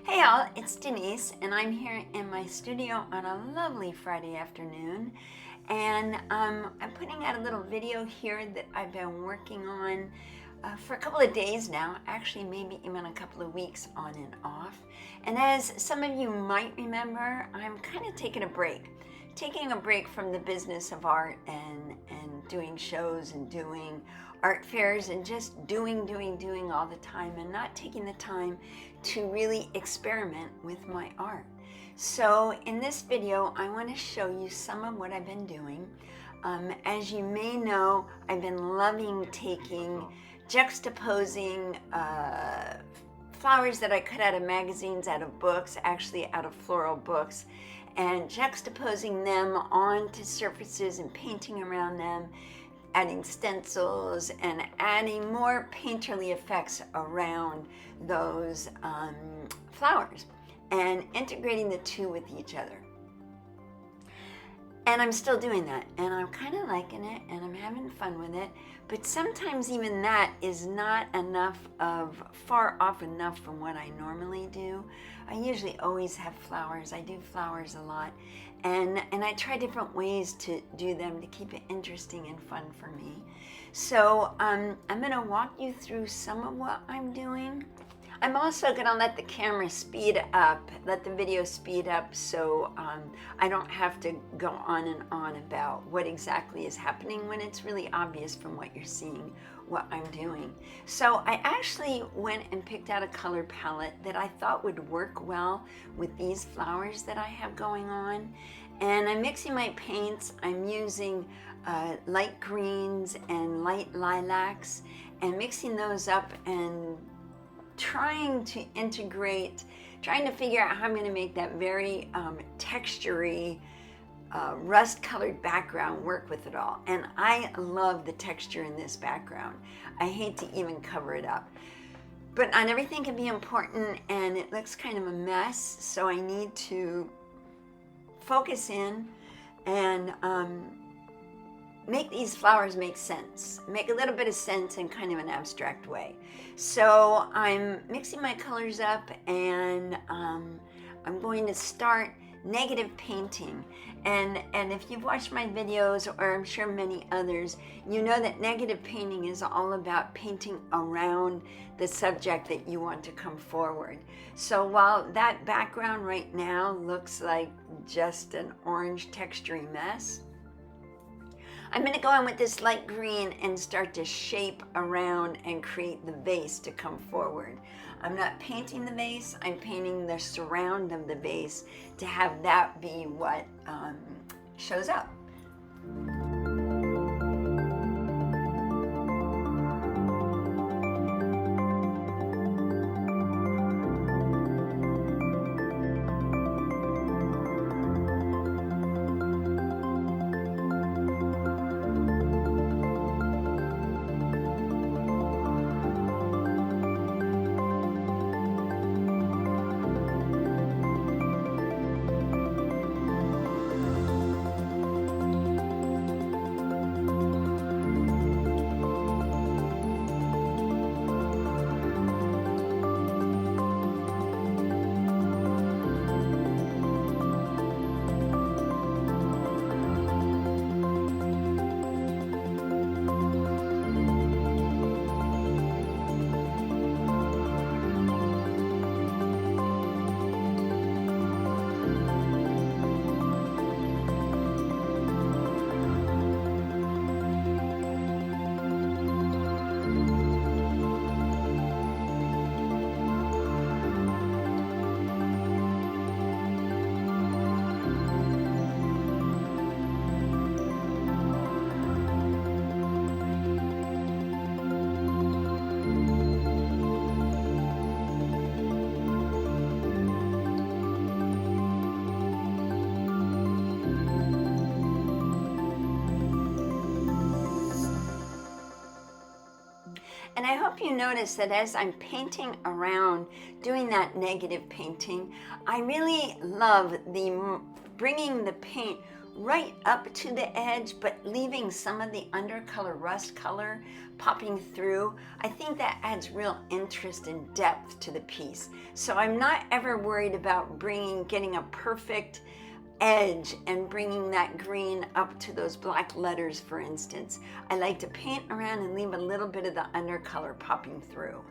Hey all, it's Denise, and I'm here in my studio on a lovely Friday afternoon. And I'm putting out a little video here that I've been working on for a couple of days now, actually maybe even a couple of weeks on and off. And as some of you might remember, I'm kind of taking a break from the business of art and doing shows and doing art fairs and just doing all the time and not taking the time to really experiment with my art. So in this video, I want to show you some of what I've been doing. As you may know, I've been loving juxtaposing flowers that I cut out of magazines, out of books, actually out of floral books, and juxtaposing them onto surfaces and painting around them, adding stencils and adding more painterly effects around those flowers and integrating the two with each other. And I'm still doing that, and I'm kind of liking it, and I'm having fun with it. But sometimes even that is not far off enough from what I normally do. I usually always have flowers. I do flowers a lot, and I try different ways to do them to keep it interesting and fun for me. So I'm gonna walk you through some of what I'm doing. I'm also going to let the camera speed up, let the video speed up, so I don't have to go on and on about what exactly is happening when it's really obvious from what you're seeing what I'm doing. So I actually went and picked out a color palette that I thought would work well with these flowers that I have going on. And I'm mixing my paints. I'm using light greens and light lilacs and mixing those up and trying to figure out how I'm going to make that very textury, rust-colored background work with it all. And I love the texture in this background. I hate to even cover it up. But not everything can be important, and it looks kind of a mess, so I need to focus in and make these flowers make sense, make a little bit of sense in kind of an abstract way. So I'm mixing my colors up, and I'm going to start negative painting. And if you've watched my videos, or I'm sure many others, you know that negative painting is all about painting around the subject that you want to come forward. So while that background right now looks like just an orange textury mess, I'm going to go in with this light green and start to shape around and create the vase to come forward. I'm not painting the vase, I'm painting the surround of the vase to have that be what shows up. And I hope you notice that as I'm painting around, doing that negative painting, I really love bringing the paint right up to the edge, but leaving some of the undercolor, rust color, popping through. I think that adds real interest and depth to the piece. So I'm not ever worried about getting a perfect edge and bringing that green up to those black letters, for instance. I like to paint around and leave a little bit of the undercolor popping through.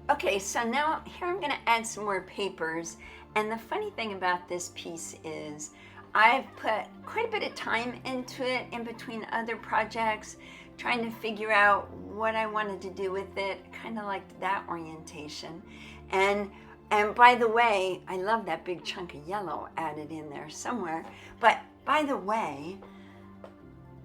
Okay, so now here I'm going to add some more papers. And the funny thing about this piece is I've put quite a bit of time into it in between other projects, trying to figure out what I wanted to do with it. Kind of liked that orientation. And by the way, I love that big chunk of yellow added in there somewhere. But by the way,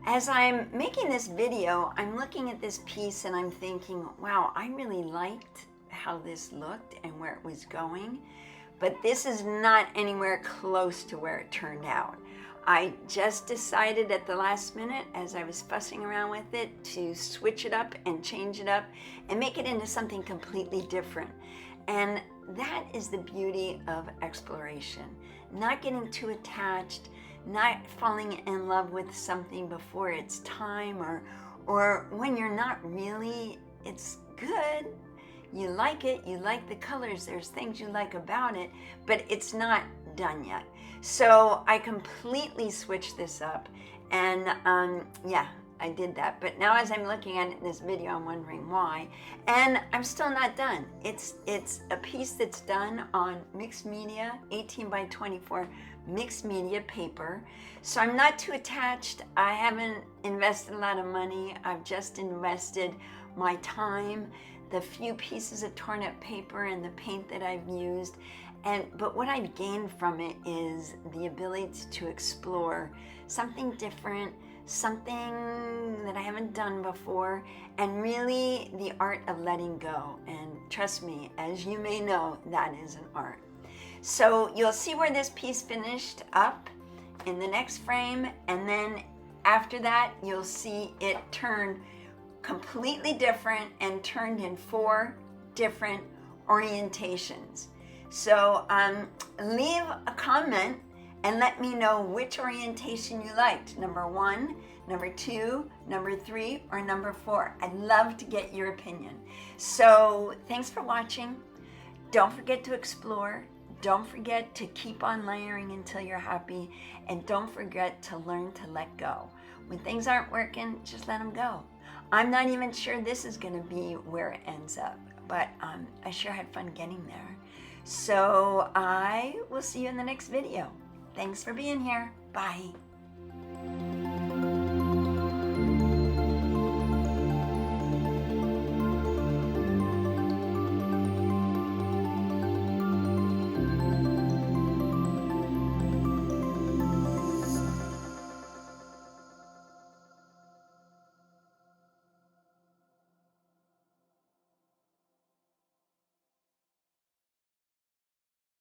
as I'm making this video, I'm looking at this piece and I'm thinking, wow, I really liked how this looked and where it was going, but this is not anywhere close to where it turned out. I just decided at the last minute, as I was fussing around with it, to switch it up and change it up and make it into something completely different. And that is the beauty of exploration. Not getting too attached, not falling in love with something before it's time, or when you're not really, it's good. You like it, you like the colors, there's things you like about it, but it's not done yet. So I completely switched this up, and yeah, I did that. But now as I'm looking at it in this video, I'm wondering why, and I'm still not done. It's a piece that's done on mixed media, 18 by 24 mixed media paper. So I'm not too attached. I haven't invested a lot of money. I've just invested my time, the few pieces of torn up paper and the paint that I've used. But what I've gained from it is the ability to explore something different, something that I haven't done before, and really the art of letting go. And trust me, as you may know, that is an art. So you'll see where this piece finished up in the next frame, and then after that you'll see it turn completely different and turned in 4 different orientations. So leave a comment and let me know which orientation you liked. Number 1, number 2, number 3, or number 4. I'd love to get your opinion. So thanks for watching. Don't forget to explore. Don't forget to keep on layering until you're happy. And don't forget to learn to let go. When things aren't working, just let them go. I'm not even sure this is going to be where it ends up, but I sure had fun getting there. So I will see you in the next video. Thanks for being here. Bye.